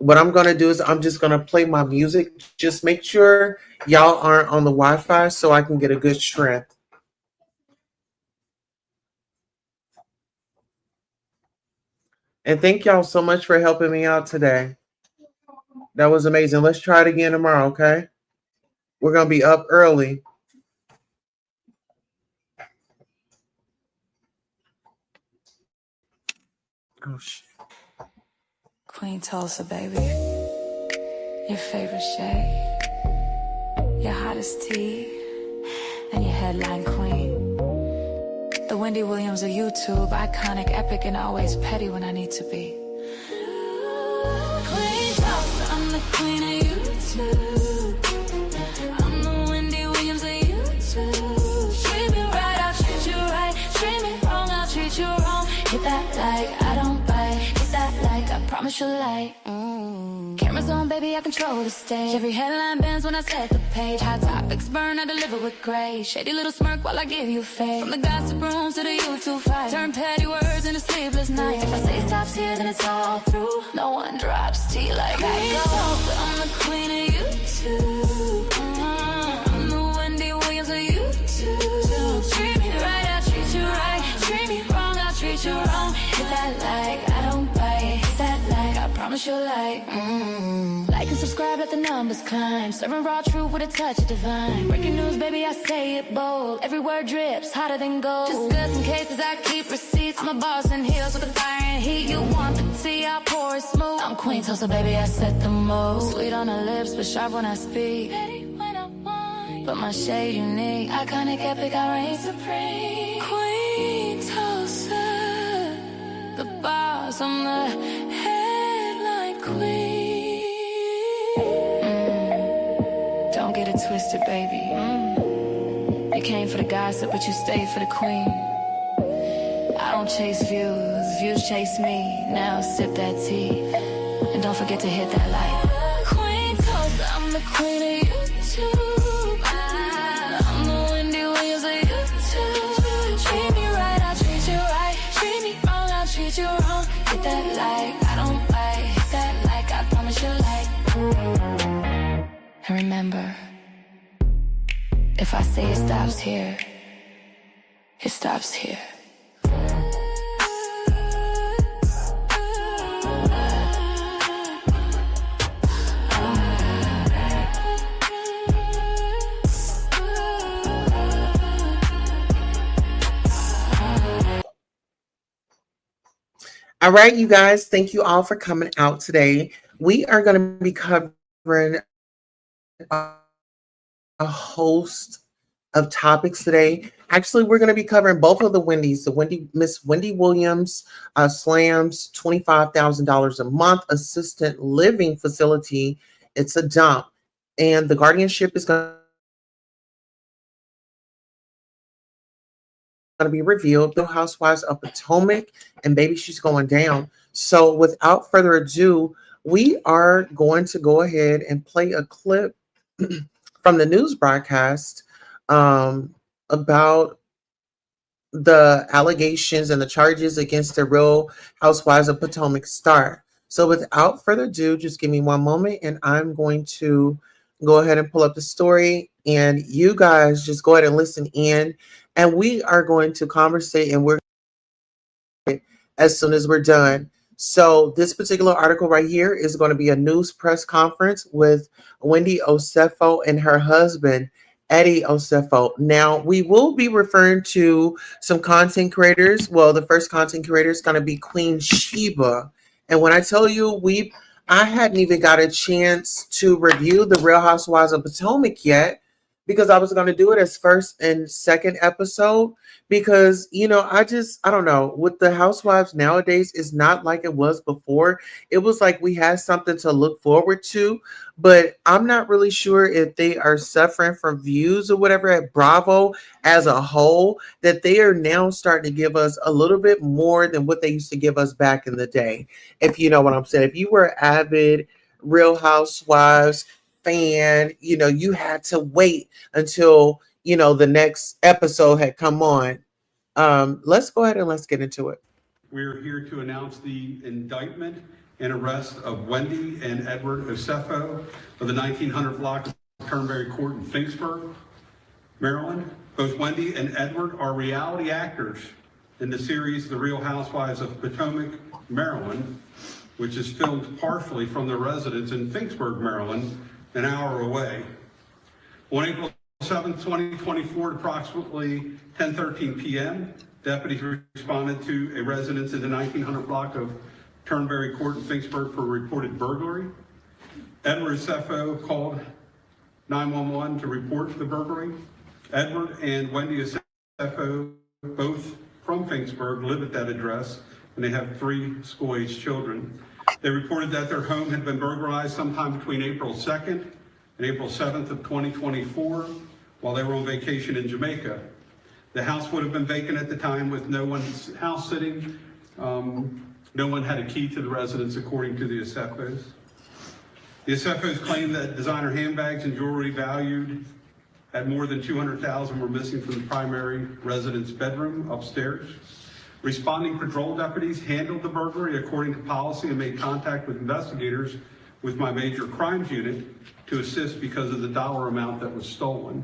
what I'm gonna do is I'm just gonna play my music. Just make sure y'all aren't on the Wi-Fi so I can get a good strength. And thank y'all so much for helping me out today. That was amazing. Let's try it again tomorrow, okay? We're gonna be up early. Oh shit. Queen Tulsa, baby. Your favorite shade, your hottest tea, and your headline queen. The Wendy Williams of YouTube, iconic, epic, and always petty when I need to be. Queen Tulsa, I'm the queen of YouTube. I'm the Wendy Williams of YouTube. Treat me right, I'll treat you right. Treat me wrong, I'll treat you wrong. Hit that like, I don't bite. Hit that like, I promise you'll like. Cameras on, baby, I control the stage. Every headline bends when I set the page. Hot topics burn, I deliver with grace. Shady little smirk while I give you faith. From the gossip rooms to the YouTube fight, turn petty words into sleepless nights. If I say stops here, then it's all through. No one drops tea like I do. I'm the queen of YouTube. I'm the Wendy Williams of YouTube. Treat me right, I'll treat you right. Treat me wrong, I'll treat you wrong. Hit that like, I don't bite. Hit that like, I promise you'll like. Like and subscribe, let the numbers climb. Serving raw truth with a touch of divine. Breaking news, baby, I say it bold. Every word drips, hotter than gold. Just in cases, I keep receipts. I'm a boss in heels with the fire and heat. You want the tea, I'll pour it smooth. I'm Queen Tulsa, baby, I set the mood. Sweet on the lips, but sharp when I speak. Petty when I whine, but my shade unique. Iconic, epic, I reign supreme. Queen Tulsa, the boss, I'm the headline queen. Don't get it twisted, baby. You came for the gossip, but you stayed for the queen. I don't chase views, views chase me. Now sip that tea, and don't forget to hit that like. Queen Tulsa, I'm the queen of YouTube. I'm the Wendy Williams of YouTube. Treat me right, I'll treat you right. Treat me wrong, I'll treat you wrong. Hit that like, I don't bite. Hit that like, I promise you like. And remember, if I say it stops here, it stops here. All right, you guys, thank you all for coming out today. We are going to be covering a host of topics today. Actually, we're going to be covering both of the Wendy's, the Miss Wendy Williams SLAMS $25,000 a month assistant living facility. It's a dump, and the guardianship is going to be revealed. The Housewives of Potomac, and baby, she's going down. So, without further ado, we are going to go ahead and play a clip from the news broadcast about the allegations and the charges against the Real Housewives of Potomac star. So without further ado, just give me one moment and I'm going to go ahead and pull up the story, and you guys just go ahead and listen in, and we are going to conversate, and we're as soon as we're done. So this particular article right here is going to be a news press conference with Wendy Osefo and her husband, Eddie Osefo. Now, we will be referring to some content creators. Well, the first content creator is going to be Queen Sheba. And when I tell you, I hadn't even got a chance to review the Real Housewives of Potomac yet, because I was going to do it as first and second episode, because, I don't know, with the Housewives nowadays, it's not like it was before. It was like we had something to look forward to, but I'm not really sure if they are suffering from views or whatever at Bravo as a whole, that they are now starting to give us a little bit more than what they used to give us back in the day. If you know what I'm saying. If you were avid Real Housewives fan, you had to wait until, the next episode had come on. Let's go ahead and let's get into it. We're here to announce the indictment and arrest of Wendy and Edward Osefo of the 1900 block of Turnberry Court in Finksburg, Maryland. Both Wendy and Edward are reality actors in the series The Real Housewives of Potomac, Maryland, which is filmed partially from their residence in Finksburg, Maryland, an hour away. On April 7, 2024, at approximately 10:13 p.m., deputies responded to a residence in the 1900 block of Turnberry Court in Finksburg for a reported burglary. Edward Osefo called 911 to report the burglary. Edward and Wendy Osefo, both from Finksburg, live at that address, and they have 3 school-aged children. They reported that their home had been burglarized sometime between April 2nd and April 7th of 2024 while they were on vacation in Jamaica. The house would have been vacant at the time with no one's house sitting. No one had a key to the residence, according to the Osefos. The Osefos claimed that designer handbags and jewelry valued at more than $200,000 were missing from the primary residence bedroom upstairs. Responding patrol deputies handled the burglary according to policy and made contact with investigators with my major crimes unit to assist because of the dollar amount that was stolen.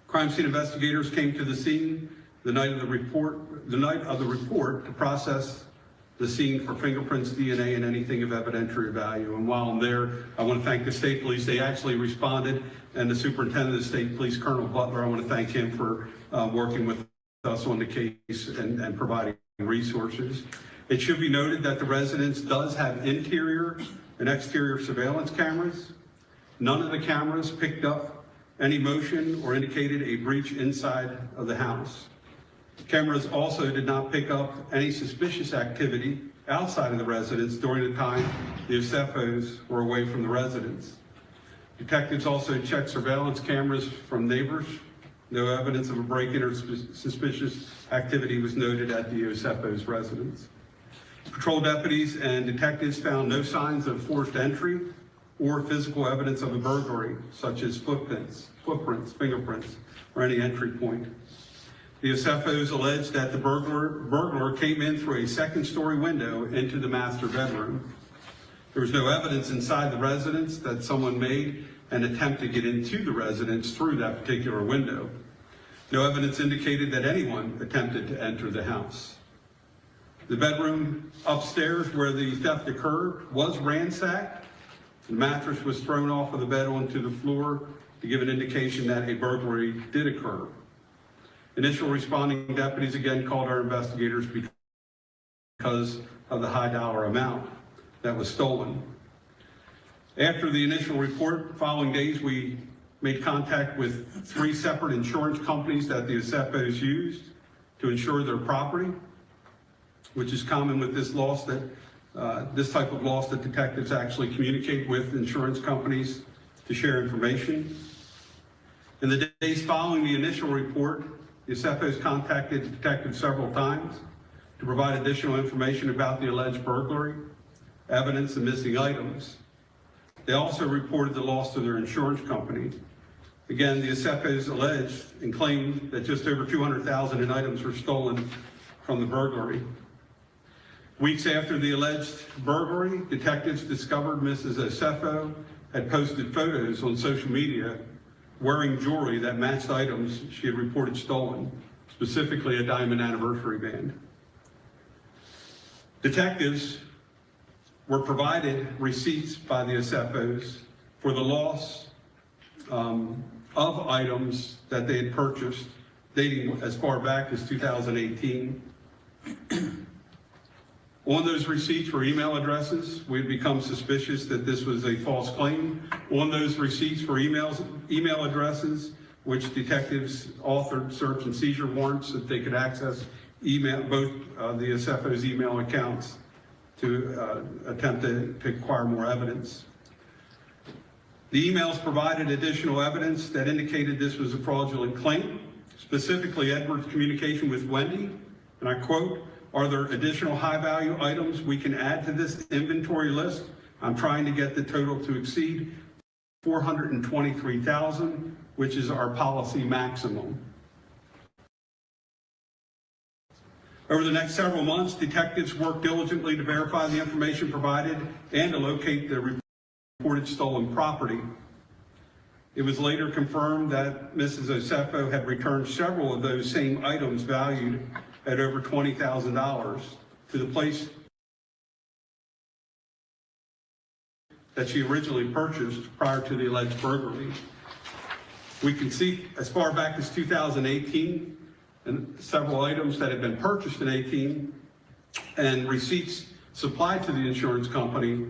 Crime scene investigators came to the scene the night of the report to process the scene for fingerprints, DNA, and anything of evidentiary value. And while I'm there, I want to thank the state police. They actually responded, and the superintendent of the state police, Colonel Butler, I want to thank him for working with us on the case and providing resources. It should be noted that the residence does have interior and exterior surveillance cameras. None of the cameras picked up any motion or indicated a breach inside of the house. Cameras also did not pick up any suspicious activity outside of the residence during the time the Osefos were away from the residence. Detectives also checked surveillance cameras from neighbors. No evidence of a break-in or suspicious activity was noted at the Osefos' residence. Patrol deputies and detectives found no signs of forced entry or physical evidence of a burglary, such as footprints, fingerprints, or any entry point. The Osefos alleged that the burglar came in through a second-story window into the master bedroom. There was no evidence inside the residence that someone made an attempt to get into the residence through that particular window. No evidence indicated that anyone attempted to enter the house. The bedroom upstairs where the theft occurred was ransacked. The mattress was thrown off of the bed onto the floor to give an indication that a burglary did occur. Initial responding deputies again called our investigators because of the high dollar amount that was stolen. After the initial report, following days, we made contact with 3 separate insurance companies that the Osefos used to insure their property, which is common with this loss this type of loss that detectives actually communicate with insurance companies to share information. In the days following the initial report, the Osefos contacted detectives several times to provide additional information about the alleged burglary, evidence, and missing items. They also reported the loss to their insurance company. Again, the Osefos alleged and claimed that just over $200,000 in items were stolen from the burglary. Weeks after the alleged burglary, detectives discovered Mrs. Osefo had posted photos on social media wearing jewelry that matched items she had reported stolen, specifically a diamond anniversary band. Detectives were provided receipts by the Osefos for the loss of items that they had purchased dating as far back as 2018. On those receipts were email addresses. We had become suspicious that this was a false claim. On those receipts were email addresses, which detectives authored search and seizure warrants so that they could access both the Osefos' email accounts to attempt to acquire more evidence. The emails provided additional evidence that indicated this was a fraudulent claim, specifically Edward's communication with Wendy, and I quote, "Are there additional high-value items we can add to this inventory list? I'm trying to get the total to exceed $423,000, which is our policy maximum." Over the next several months, detectives worked diligently to verify the information provided and to locate the reported stolen property. It was later confirmed that Mrs. Osefo had returned several of those same items valued at over $20,000 to the place that she originally purchased prior to the alleged burglary. We can see as far back as 2018 and several items that had been purchased in 18 and receipts supplied to the insurance company,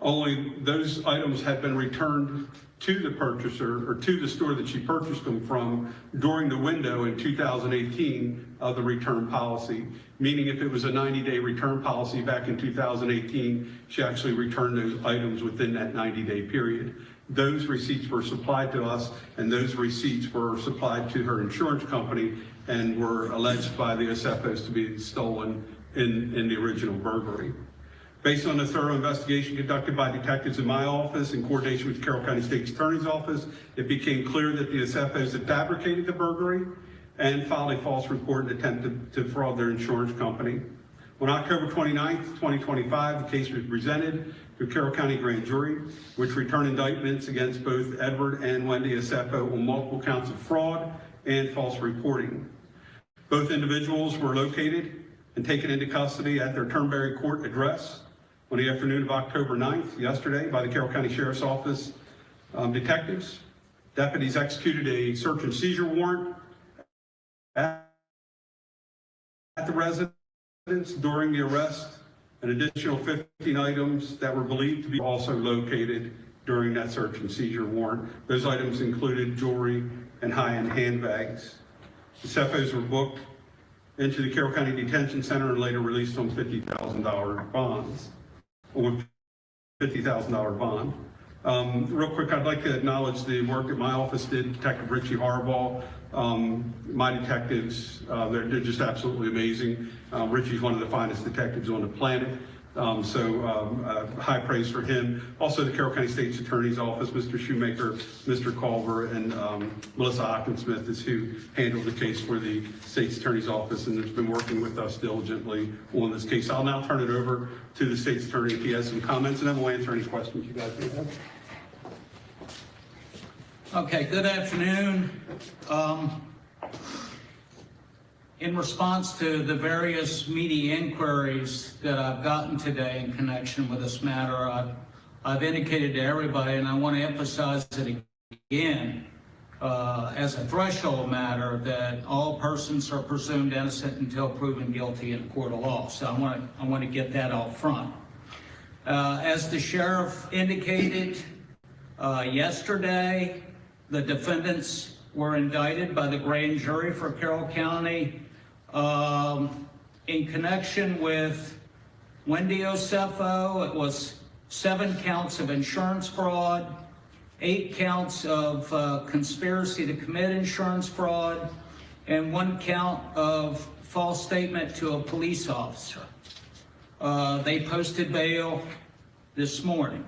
only those items had been returned to the purchaser or to the store that she purchased them from during the window in 2018 of the return policy. Meaning if it was a 90-day return policy back in 2018, she actually returned those items within that 90-day period. Those receipts were supplied to us, and those receipts were supplied to her insurance company and were alleged by the Osefos to be stolen in the original burglary. Based on a thorough investigation conducted by detectives in my office in coordination with the Carroll County State's Attorney's Office, it became clear that the Osefos had fabricated the burglary and filed a false report and attempted to defraud their insurance company. On October 29th, 2025, the case was presented to Carroll County Grand Jury, which returned indictments against both Edward and Wendy Osefo on multiple counts of fraud and false reporting. Both individuals were located and taken into custody at their Turnberry Court address on the afternoon of October 9th, yesterday, by the Carroll County Sheriff's Office detectives. Deputies executed a search and seizure warrant at the residence during the arrest. An additional 15 items that were believed to be also located during that search and seizure warrant. Those items included jewelry and high-end handbags. The Osefos were booked into the Carroll County Detention Center and later released on $50,000 bonds. With $50,000 bond. Real quick, I'd like to acknowledge the work that my office did. Detective Richie Harbaugh, my detectives, they're just absolutely amazing. Richie's one of the finest detectives on the planet. High praise for him. Also the Carroll County State's Attorney's Office, Mr. Shoemaker, Mr. Culver, and Melissa Hockensmith is who handled the case for the State's Attorney's Office and has been working with us diligently on this case. I'll now turn it over to the State's Attorney if he has some comments, and then we'll answer any questions you guys may have. Okay, good afternoon. In response to the various media inquiries that I've gotten today in connection with this matter, I've indicated to everybody, and I want to emphasize it again, as a threshold matter, that all persons are presumed innocent until proven guilty in a court of law. So I want to get that out front. As the sheriff indicated yesterday, the defendants were indicted by the grand jury for Carroll County in connection with Wendy Osefo. It was 7 counts of insurance fraud, 8 counts of conspiracy to commit insurance fraud, and 1 count of false statement to a police officer. They posted bail this morning.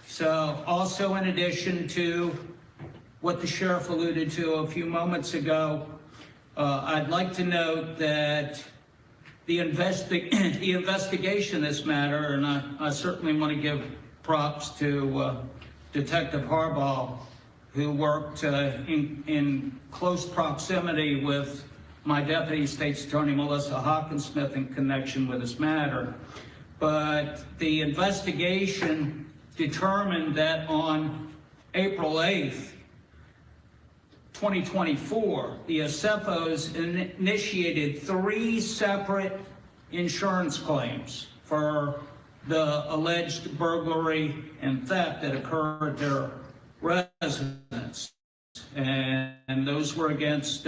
So also in addition to what the sheriff alluded to a few moments ago, I'd like to note that the investigation in this matter, and I certainly want to give props to Detective Harbaugh, who worked in close proximity with my Deputy State's Attorney, Melissa Hockensmith, in connection with this matter. But the investigation determined that on April 8th, 2024, the Osefos initiated 3 separate insurance claims for the alleged burglary and theft that occurred at their residence. And those were against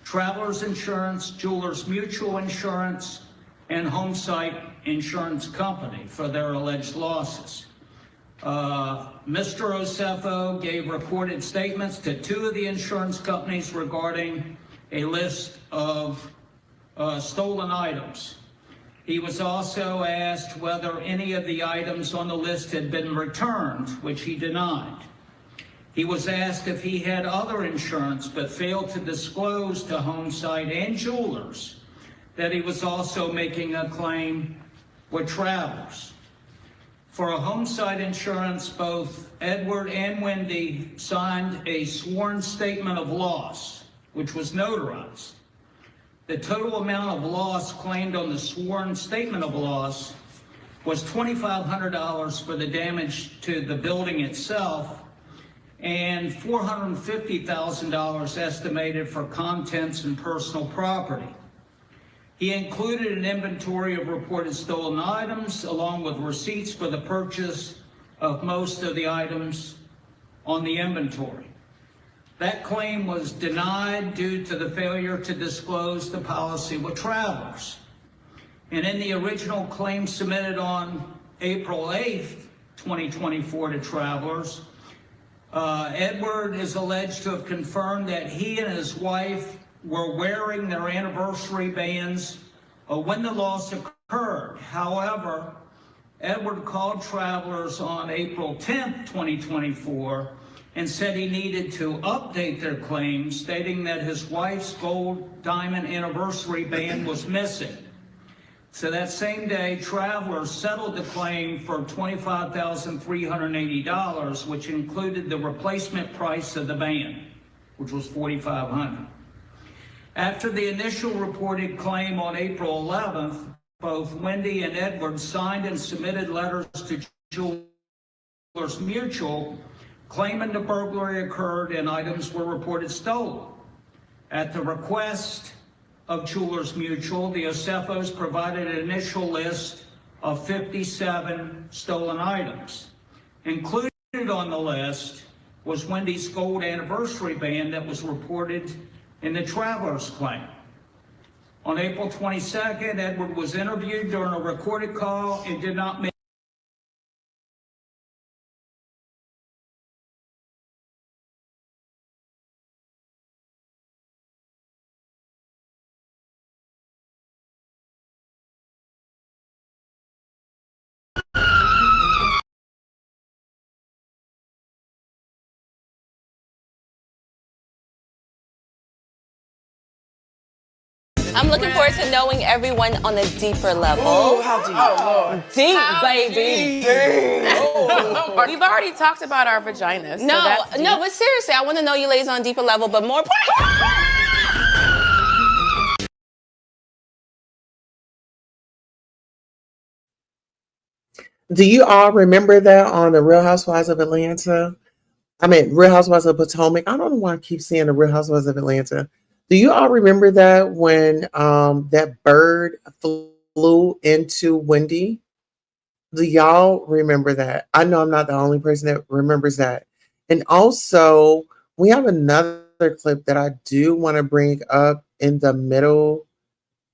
Travelers Insurance, Jewelers Mutual Insurance, and Homesite Insurance Company for their alleged losses. Mr. Osefo gave reported statements to 2 of the insurance companies regarding a list of stolen items. He was also asked whether any of the items on the list had been returned, which he denied. He was asked if he had other insurance but failed to disclose to Homesite and Jewelers that he was also making a claim with Travelers. For a homesite insurance, both Edward and Wendy signed a sworn statement of loss, which was notarized. The total amount of loss claimed on the sworn statement of loss was $2,500 for the damage to the building itself and $450,000 estimated for contents and personal property. He included an inventory of reported stolen items along with receipts for the purchase of most of the items on the inventory. That claim was denied due to the failure to disclose the policy with Travelers. And in the original claim submitted on April 8th, 2024 to Travelers, Edward is alleged to have confirmed that he and his wife were wearing their anniversary bands when the loss occurred. However, Edward called Travelers on April 10th, 2024, and said he needed to update their claim, stating that his wife's gold diamond anniversary band was missing. So that same day, Travelers settled the claim for $25,380, which included the replacement price of the band, which was $4,500. After the initial reported claim on April 11th, both Wendy and Edward signed and submitted letters to Jewelers Mutual claiming the burglary occurred and items were reported stolen. At the request of Jewelers Mutual, the Osefos provided an initial list of 57 stolen items. Included on the list was Wendy's gold anniversary band that was reported in the Travelers claim. On April 22nd, Edward was interviewed during a recorded call and did not make I'm looking forward to knowing everyone on a deeper level. Oh, how deep? Oh, Lord. Deep, baby. We've already talked about our vaginas. No, so that's deep. no, but seriously, I want to know you ladies on a deeper level, but more Do you all remember that on the Real Housewives of Atlanta? I mean, Real Housewives of Potomac. I don't know why I keep saying the Real Housewives of Atlanta. Do you all remember that when that bird flew into Wendy? Do y'all remember that? I know I'm not the only person that remembers that. And also, we have another clip that I do want to bring up in the middle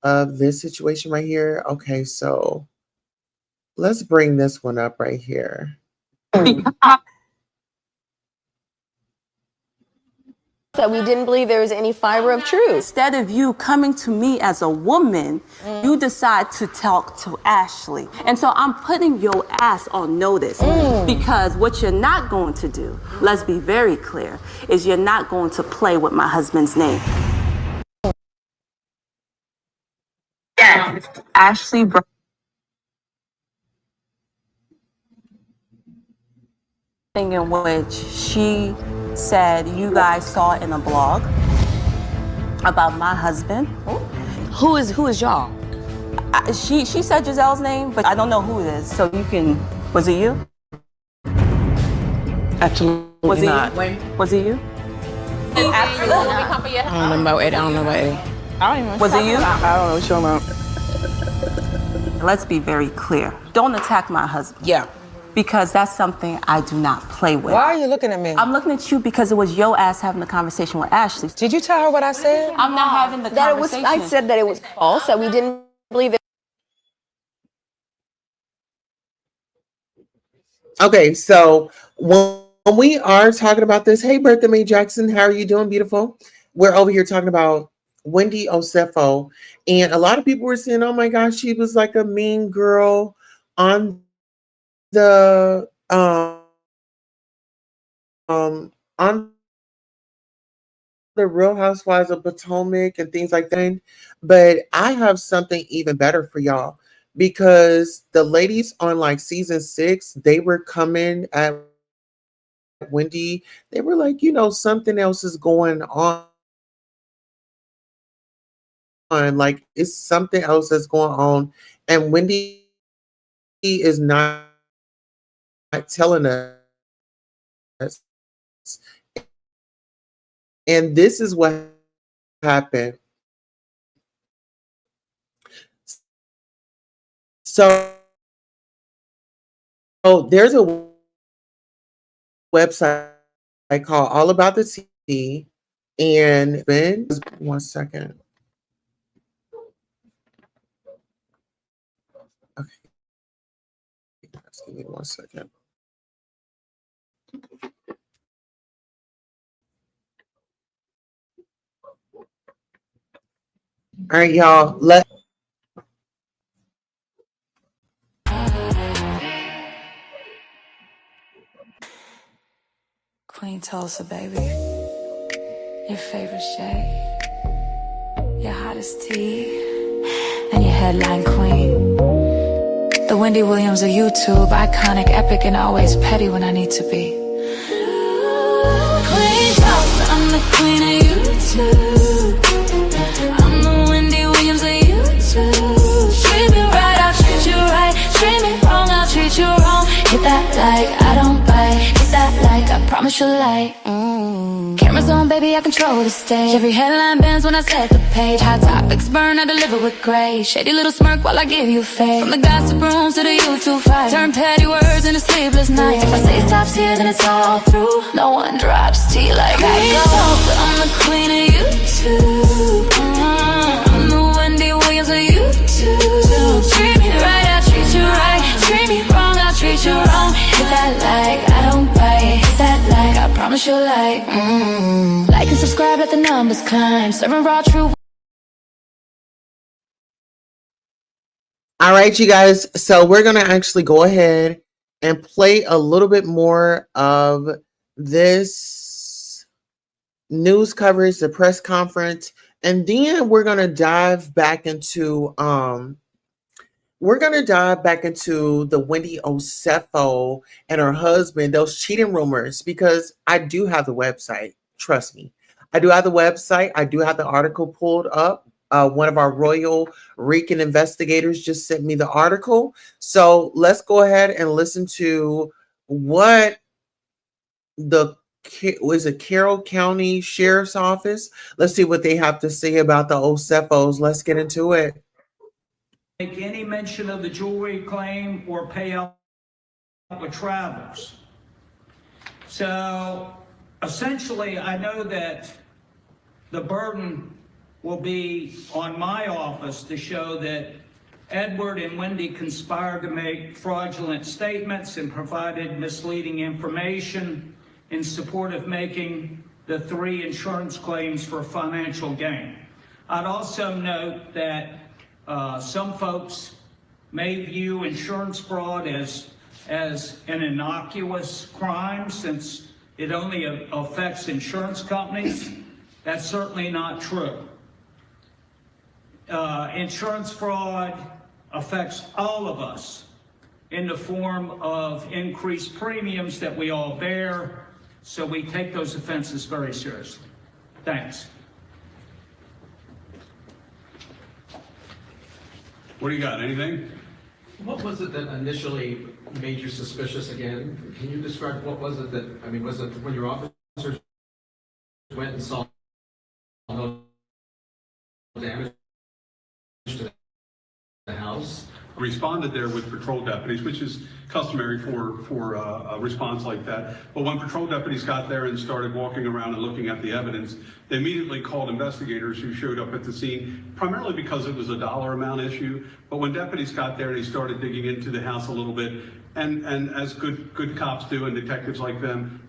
of this situation right here. Okay, so let's bring this one up right here. that we didn't believe there was any fiber of truth. Instead of you coming to me as a woman, you decide to talk to Ashley. And so I'm putting your ass on notice because what you're not going to do, let's be very clear, is you're not going to play with my husband's name. Yes. Ashley in which she said you guys saw in a blog about my husband. Who is y'all? She said Giselle's name, but I don't know who it is. So you can. Was it you? Absolutely Was it not. you? Was it you? Absolutely not. I don't know about Eddie. I don't know about Eddie. I don't even. Was it you? I don't know what you're talking about. Let's be very clear. Don't attack my husband. Yeah. Because that's something I do not play with. Why are you looking at me? I'm looking at you because it was your ass having the conversation with Ashley. Did you tell her what I said? I'm not having the conversation. I said that it was false, that we didn't believe it. Okay, so when we are talking about this, hey, Bertha Mae Jackson, how are you doing, beautiful? We're over here talking about Wendy Osefo, and a lot of people were saying, oh my gosh, she was like a mean girl on the on the Real Housewives of Potomac and things like that. But I have something even better for y'all because the ladies on like season 6, they were coming at Wendy. They were like, something else is going on. Like it's something else that's going on. And Wendy is not telling us. And this is what happened. So there's a website called All About the Tea. And then, 1 second. Okay. Just give me 1 second. All right, y'all. Queen Tulsa, baby. Your favorite shade. Your hottest tea. And your headline queen. The Wendy Williams of YouTube. Iconic, epic, and always petty when I need to be. Queen Tulsa, I'm the queen of YouTube. I'm the Wendy Williams of YouTube. Treat me right, I'll treat you right. Treat me wrong, I'll treat you wrong. Hit that like, I don't bite. Hit that like, I promise you'll like. Cameras on, baby, I control the stage. Every headline bends when I set the page. Hot topics burn, I deliver with grace. Shady little smirk while I give you faith. From the gossip rooms to the YouTube fight. Turn petty words into sleepless nights. If I say stop here, then it's all through. No one drops tea like I do. I'm the queen of YouTube. I'm the Wendy Williams of YouTube. Treat me right, I'll treat you right. Treat me wrong, I'll treat you wrong. Hit that like, I don't bite. Hit that like, I promise you'll like. Like and subscribe, let the numbers climb. Serving raw true. All right, you guys. So we're going to actually go ahead and play a little bit more of this news coverage, the press conference, and then we're going to dive back into the Wendy Osefo and her husband, those cheating rumors, because I do have the website. Trust me. I do have the website. I do have the article pulled up. One of our Royal Rican investigators just sent me the article. So let's go ahead and listen to what was it Carroll County Sheriff's Office? Let's see what they have to say about the Osefos. Let's get into it. Make any mention of the jewelry claim or pay out with travelers. So essentially, I know that the burden will be on my office to show that Edward and Wendy conspired to make fraudulent statements and provided misleading information in support of making the 3 insurance claims for financial gain. I'd also note that some folks may view insurance fraud as an innocuous crime since it only affects insurance companies. That's certainly not true. Insurance fraud affects all of us in the form of increased premiums that we all bear, so we take those offenses very seriously. Thanks. What do you got, anything? What was it that initially made you suspicious again? Can you describe what was it that, I mean, was it when your officers went and saw no damage to the house? Responded there with patrol deputies, which is customary for a response like that. But when patrol deputies got there and started walking around and looking at the evidence, they immediately called investigators who showed up at the scene, primarily because it was a dollar amount issue. But when deputies got there, they started digging into the house a little bit. And as good cops do and detectives like them,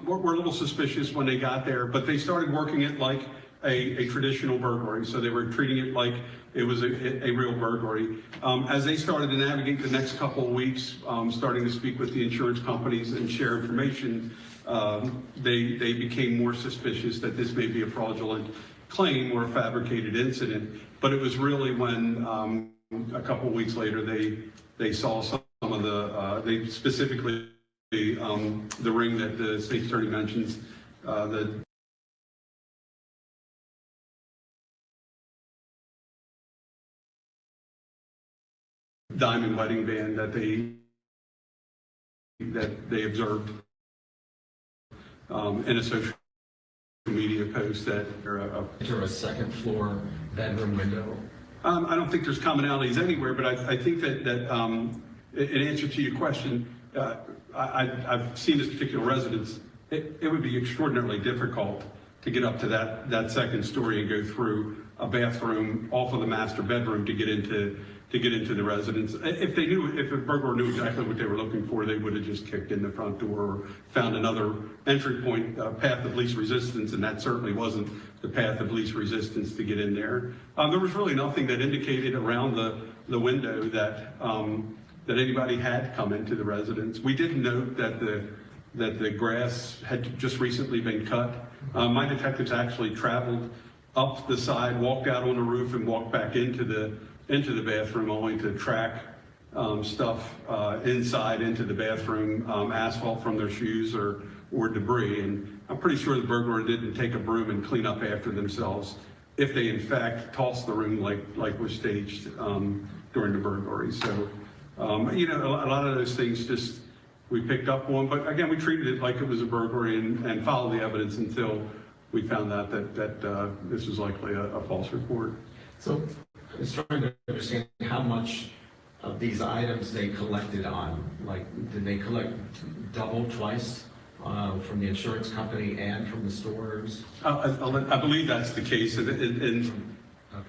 were a little suspicious when they got there, but they started working it like a traditional burglary. So they were treating it like it was a real burglary. As they started to navigate the next couple of weeks, starting to speak with the insurance companies and share information, they became more suspicious that this may be a fraudulent claim or a fabricated incident. But it was really when a couple of weeks later they saw some of the, they specifically the ring that the state attorney mentions, the diamond wedding band that they observed in a social media post that Enter a second floor bedroom window. I don't think there's commonalities anywhere, but I think that in answer to your question, I've seen this particular residence. It would be extraordinarily difficult to get up to that second story and go through a bathroom off of the master bedroom to get into the residence. If a burglar knew exactly what they were looking for, they would have just kicked in the front door or found another entry point, path of least resistance, and that certainly wasn't the path of least resistance to get in there. There was really nothing that indicated around the window that anybody had come into the residence. We did note that the grass had just recently been cut. My detectives actually traveled up the side, walked out on the roof, and walked back into the bathroom, only to track stuff inside into the bathroom, asphalt from their shoes or debris. And I'm pretty sure the burglar didn't take a broom and clean up after themselves if they in fact tossed the room like was staged during the burglary. So, you know, a lot of those things just we picked up on, but again, we treated it like it was a burglary and followed the evidence until we found out that this was likely a false report. So I was trying to understand how much of these items they collected on. Like, did they collect double, twice from the insurance company and from the stores? I believe that's the case.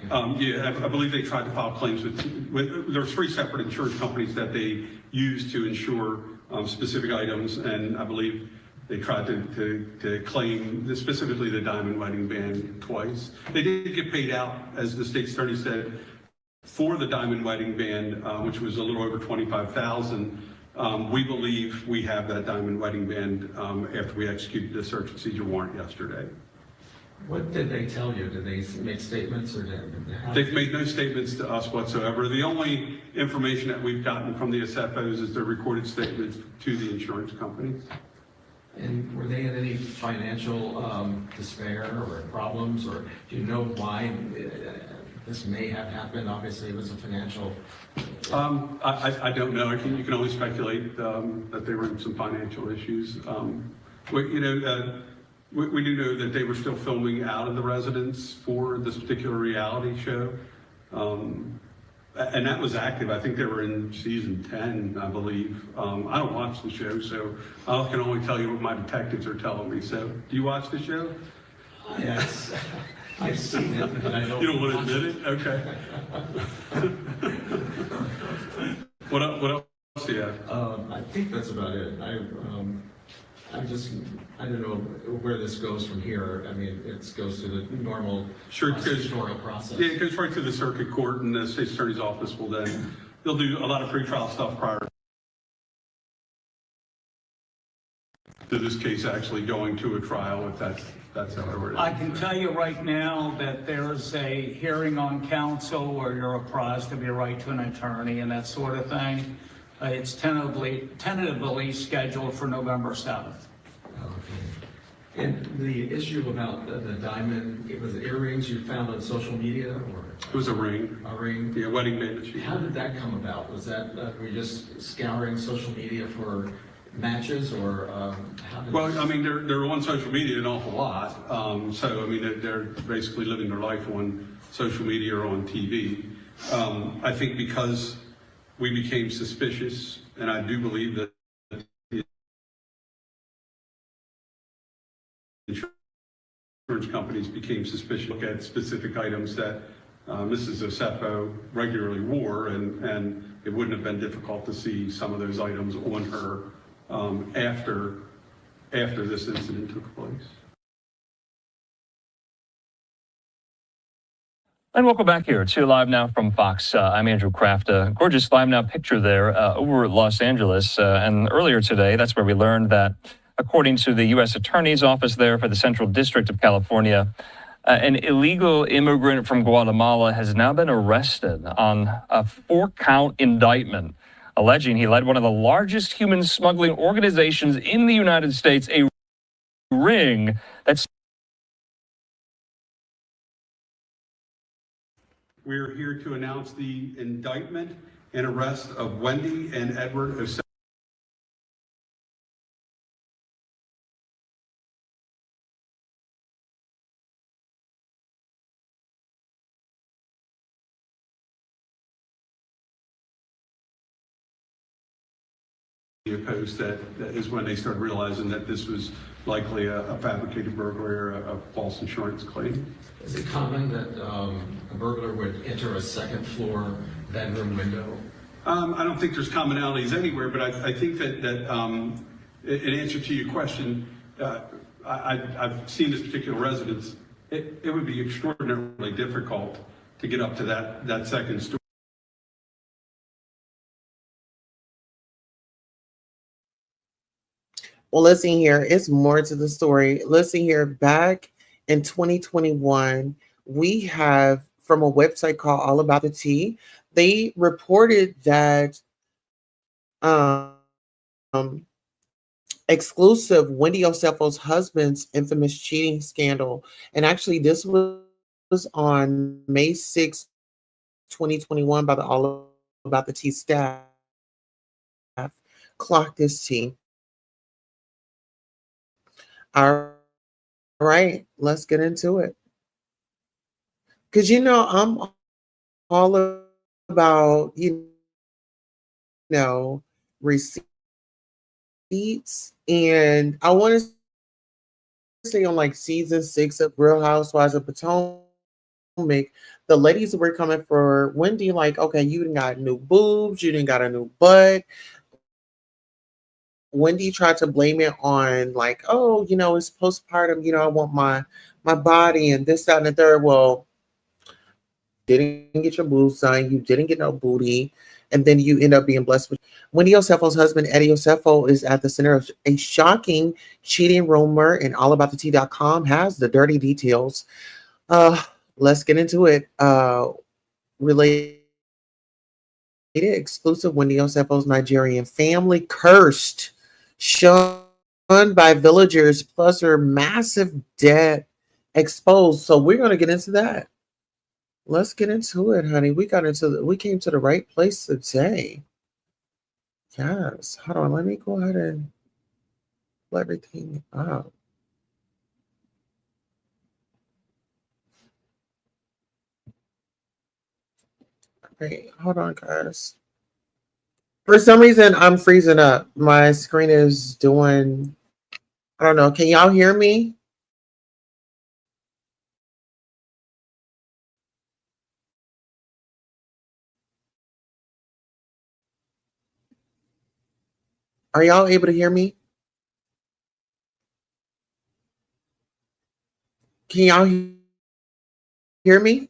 Yeah, I believe they tried to file claims with there were 3 separate insurance companies that they used to insure specific items, and I believe they tried to claim specifically the diamond wedding band twice. They did get paid out, as the state attorney said, for the diamond wedding band, which was a little over $25,000. We believe we have that diamond wedding band after we executed the search and seizure warrant yesterday. What did they tell you? Did they make statements or They've made no statements to us whatsoever. The only information that we've gotten from the SFOs is their recorded statements to the insurance companies. And were they in any financial despair or problems, or do you know why this may have happened? Obviously, it was a financial. I don't know. You can only speculate that they were in some financial issues. We do know that they were still filming out of the residence for this particular reality show. And that was active. I think they were in season 10, I believe. I don't watch the show, so I can only tell you what my detectives are telling me. So, do you watch the show? Yes, I've seen it, but I don't. You don't want to admit it? Okay. What else do you have? I think that's about it. I don't know where this goes from here. I mean, it goes to the normal prosecutorial process. Yeah, it goes right to the circuit court, and the state attorney's office will they'll do a lot of pretrial stuff prior to this case actually going to a trial, if that's how it is. I can tell you right now that there's a hearing on counsel where you're apprised of your right to an attorney and that sort of thing. It's tentatively scheduled for November 7th. Okay. And the issue about the diamond, it was earrings you found on social media, or? It was a ring. A ring? Yeah, wedding band. How did that come about? Was that, were you just scouring social media for matches, or how did? Well, I mean, they're on social media an awful lot. So, I mean, they're basically living their life on social media or on TV. I think because we became suspicious, and I do believe that the insurance companies became suspicious, look at specific items that Mrs. Osefo regularly wore, and it wouldn't have been difficult to see some of those items on her after this incident took place. And welcome back here to Live Now from Fox. I'm Andrew Kraft. A gorgeous Live Now picture there over at Los Angeles. And earlier today, that's where we learned that, according to the U.S. Attorney's Office there for the Central District of California, an illegal immigrant from Guatemala has now been arrested on a 4-count indictment, alleging he led one of the largest human smuggling organizations in the United States, a ring that's... We're here to announce the indictment and arrest of Wendy and Edward of opposed. That is when they started realizing that this was likely a fabricated burglary or a false insurance claim. Is it common that a burglar would enter a second floor bedroom window? I don't think there's commonalities anywhere, but I think that in answer to your question, I've seen this particular residence. It would be extraordinarily difficult to get up to that second story. Well, listen here, it's more to the story. Listen here, back in 2021, we have from a website called All About the Tea, they reported that exclusive Wendy Osefo's husband's infamous cheating scandal. And actually, this was on May 6, 2021 by the All About the Tea staff. Clock this tea. All right, let's get into it. Because, I'm all about, receipts. And I want to say on like season 6 of Real Housewives of Potomac, the ladies were coming for Wendy like, okay, you didn't got new boobs, you didn't got a new butt. Wendy tried to blame it on like, oh, it's postpartum, I want my body and this, that, and the third. Well, didn't get your boobs done, you didn't get no booty, and then you end up being blessed with Wendy Osefo's husband, Eddie Osefo, is at the center of a shocking cheating rumor, and allaboutthetea.com has the dirty details. Let's get into it. Related exclusive Wendy Osefo's Nigerian family cursed, shunned by villagers, plus her massive debt exposed. So we're going to get into that. Let's get into it, honey. We came to the right place today. Yes. Hold on. Let me go ahead and pull everything up. Okay, hold on, guys. For some reason, I'm freezing up. My screen is doing, I don't know. Can y'all hear me? Are y'all able to hear me? Can y'all hear me?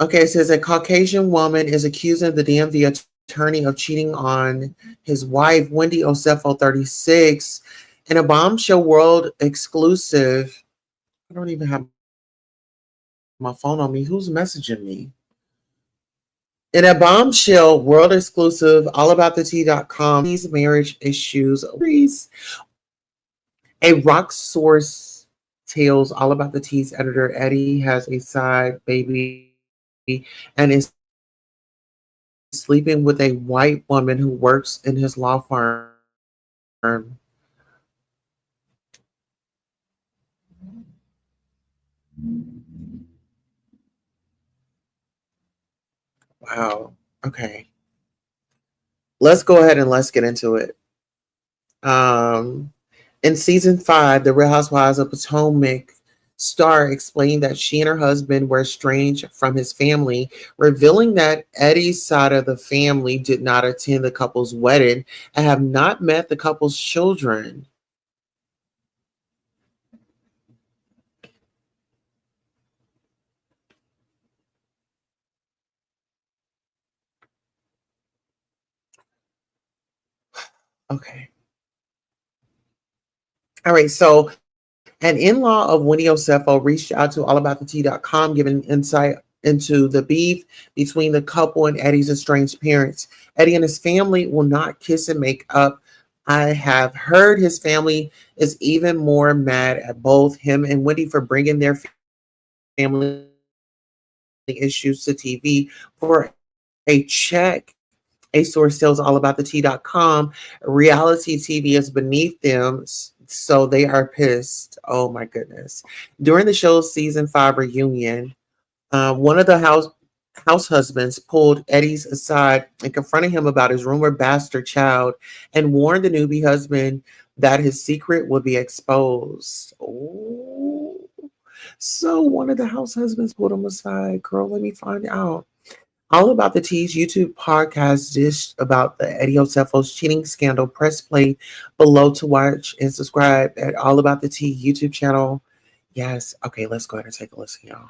Okay, it says a Caucasian woman is accusing the DMV attorney of cheating on his wife, Wendy Osefo, 36, in a bombshell world exclusive. I don't even have my phone on me. Who's messaging me? In a bombshell world exclusive, allaboutthetea.com, these marriage issues. A Rock Source tells All About the Tea's editor Eddie has a side baby and is sleeping with a white woman who works in his law firm. Wow. Okay. Let's go ahead and let's get into it. In season 5, The Real Housewives of Potomac Star explained that she and her husband were estranged from his family, revealing that Eddie's side of the family did not attend the couple's wedding and have not met the couple's children. Okay. All right. So an in-law of Wendy Osefo reached out to allaboutthetea.com, giving insight into the beef between the couple and Eddie's estranged parents. Eddie and his family will not kiss and make up. I have heard his family is even more mad at both him and Wendy for bringing their family issues to TV for a check. A source tells allaboutthetea.com reality TV is beneath them, so they are pissed. Oh my goodness. During the show's season 5 reunion, one of the house husbands pulled Eddie's aside and confronted him about his rumored bastard child and warned the newbie husband that his secret would be exposed. Oh, so one of the house husbands pulled him aside. Girl, let me find out. All About the Tea's YouTube podcast dish about the Eddie Osefo's cheating scandal. Press play below to watch and subscribe at All About the Tea YouTube channel. Yes. Okay, let's go ahead and take a listen, y'all.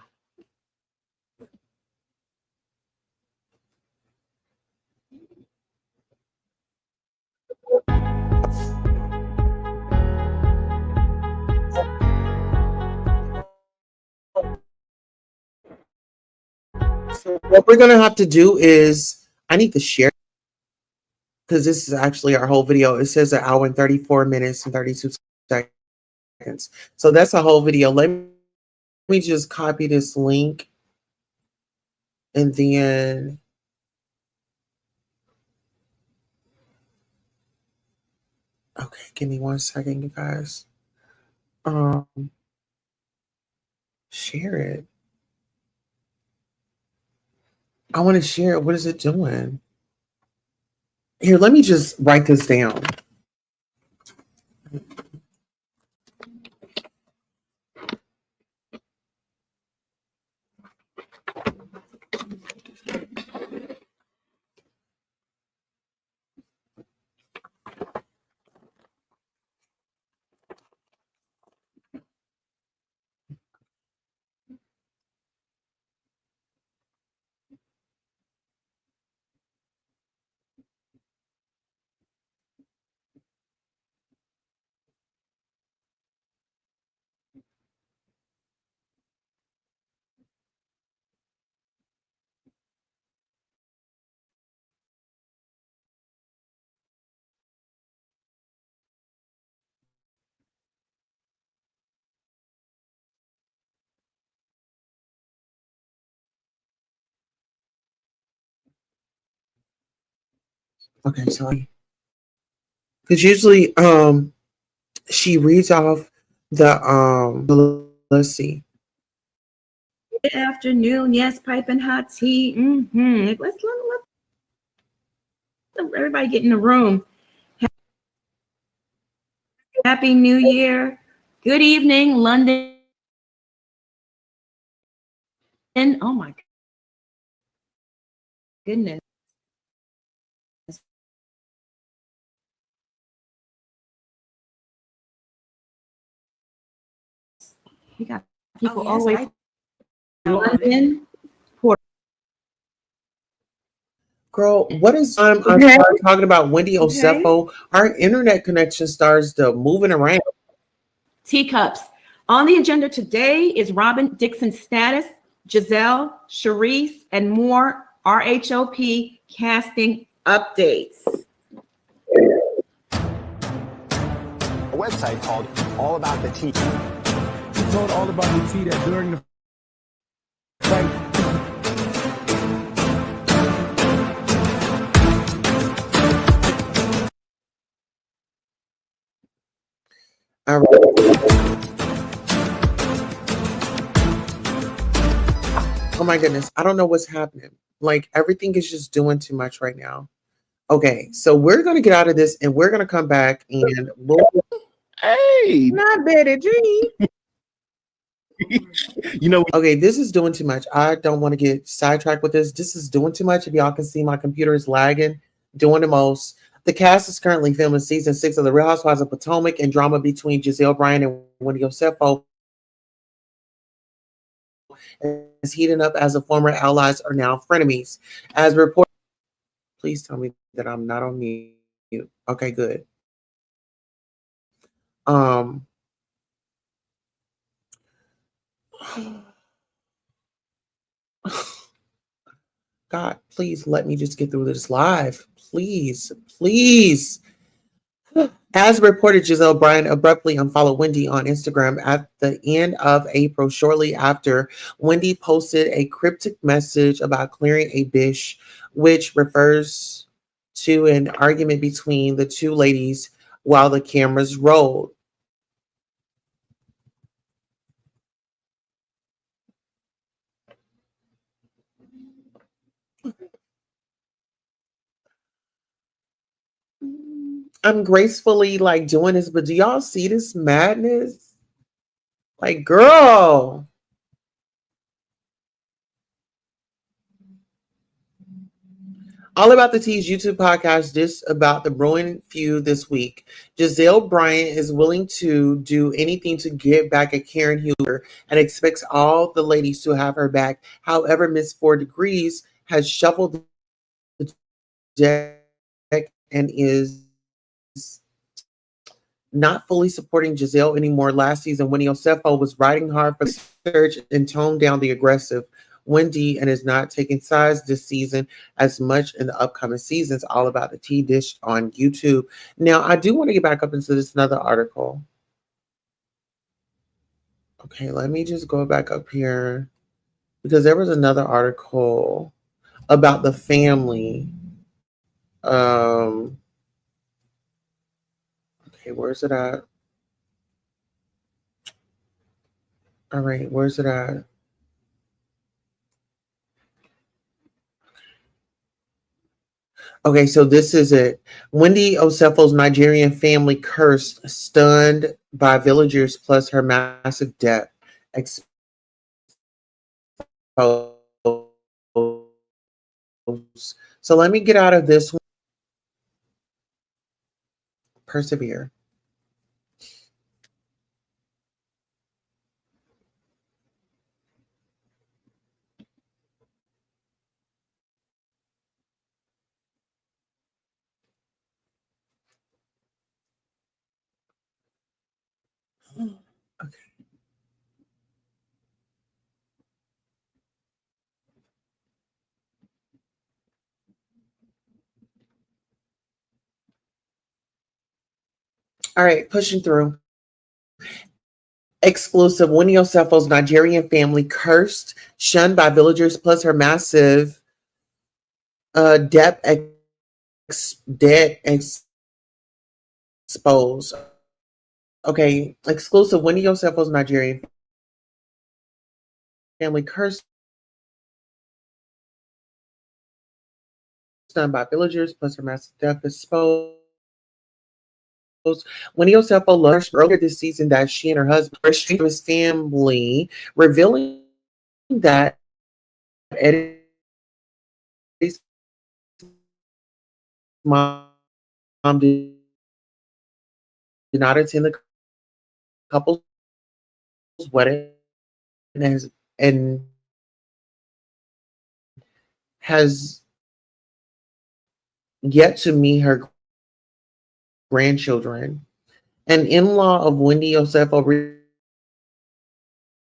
So what we're gonna have to do is I need to share because this is actually our whole video. It says 1 hour and 34 minutes and 32 seconds. So that's a whole video. Let me just copy this link and then okay, give me 1 second, you guys. Share it. I want to share it. What is it doing? Here, let me just write this down. Okay, sorry. Because usually she reads off the let's see. Good afternoon. Yes, piping hot tea. Let's let everybody get in the room. Happy New Year. Good evening, London. Oh my goodness. We got people all the way from London. Girl, what is I'm talking about Wendy Osefo? Our internet connection starts to moving around. Teacups. On the agenda today is Robin Dixon's status, Giselle, Sharice, and more RHOP casting updates. A website called All About the Tea. He told All About the Tea that during the fight, all right. Oh my goodness. I don't know what's happening. Like everything is just doing too much right now. Okay, so we're gonna get out of this and we're gonna come back and hey, not Betty G. You know, Okay, this is doing too much. I don't want to get sidetracked with this. This is doing too much. If y'all can see, my computer is lagging, doing the most. The cast is currently filming season 6 of The Real Housewives of Potomac, and drama between Giselle Bryant and Wendy Osefo is heating up as the former allies are now frenemies. As reported, please tell me that I'm not on mute. Okay, good. Um, God, please let me just get through this live. Please, please. As reported, Giselle Bryant abruptly unfollowed Wendy on Instagram at the end of April, shortly after Wendy posted a cryptic message about clearing a bish, which refers to an argument between the two ladies while the cameras rolled. I'm gracefully like doing this, but do y'all see this madness? Like, girl. All About the Tea's YouTube podcast just about the brewing feud this week. Giselle Bryant is willing to do anything to get back at Karen Huger and expects all the ladies to have her back. However, Miss 4 Degrees has shuffled the deck and is not fully supporting Giselle anymore. Last season, Wendy Osefo was riding hard for the search and toned down the aggressive Wendy and is not taking sides this season as much in the upcoming seasons. All About the Tea dish on YouTube. Now, I do want to get back up into this another article. Okay, let me just go back up here because there was another article about the family. Okay, where's it at? All right, where's it at? Okay, so this is it. Wendy Osefo's Nigerian family cursed, stunned by villagers plus her massive debt. Exposed. So let me get out of this one. Persevere. Okay. All right, pushing through. Exclusive. Wendy Osefo's Nigerian family cursed, shunned by villagers plus her massive debt exposed. Okay, exclusive. Wendy Osefo's Nigerian family cursed, done by villagers plus her massive death exposed. Wendy Osefo learned earlier this season that she and her husband were estranged from his family, revealing that Eddie's mom did not attend the couple's wedding and has yet to meet her grandchildren. An in-law of Wendy Osefo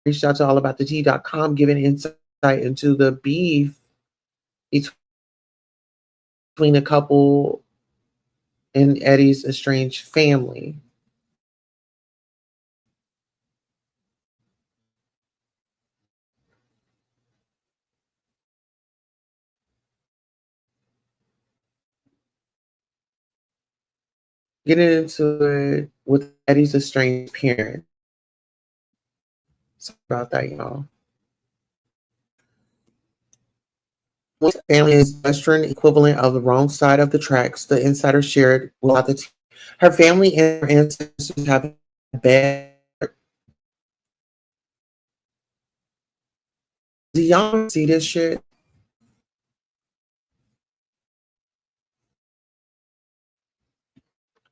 reached out to allaboutthetea.com, giving insight into the beef between the couple and Eddie's estranged family. Getting into it with Eddie's estranged parents. Sorry about that, y'all. Family is Western equivalent of the wrong side of the tracks, the insider shared without the tea. Her family and her ancestors have bad Do y'all see this shit?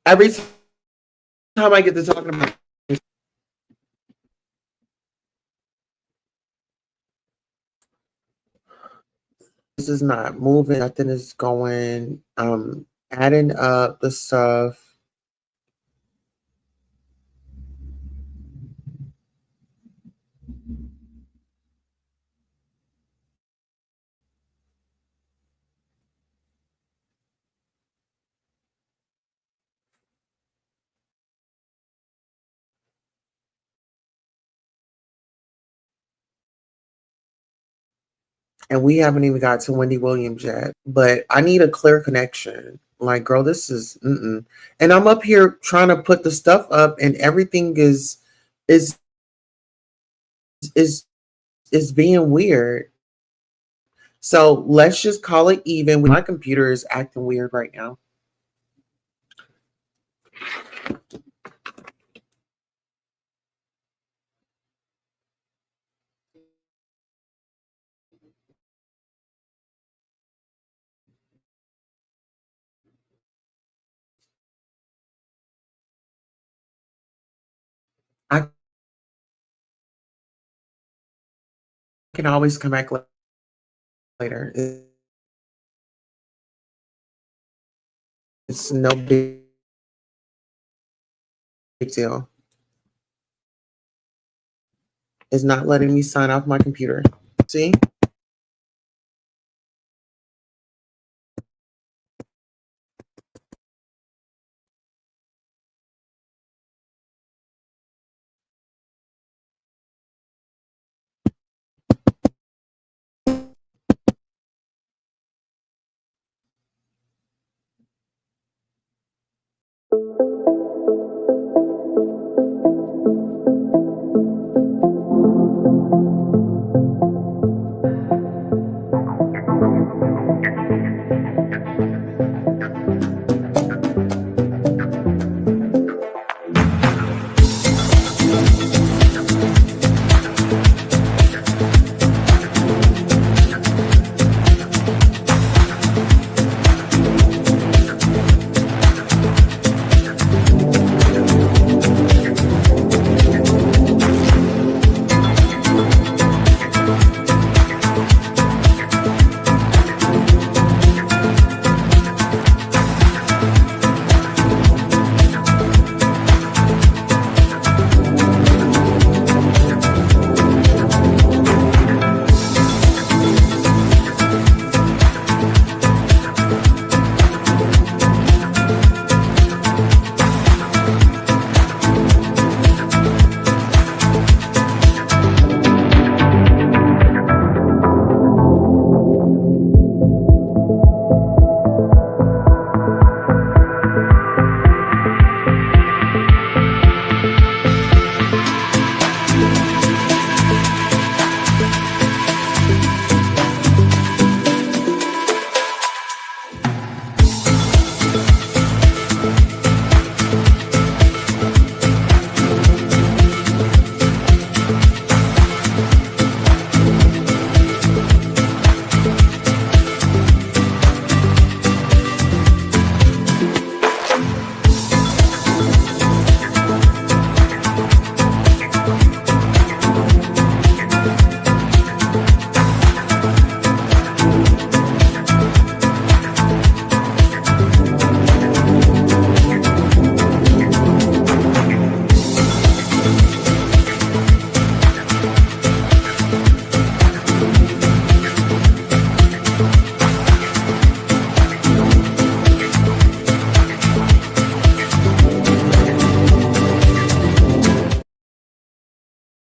Every time I get to talking about this is not moving, nothing is going. Adding up the stuff. And we haven't even got to Wendy Williams yet. But I need a clear connection. Like, girl, this is and I'm up here trying to put the stuff up, and everything is is is being weird. So let's just call it even. My computer is acting weird right now. I can always come back later. It's no big deal. It's not letting me sign off my computer. See?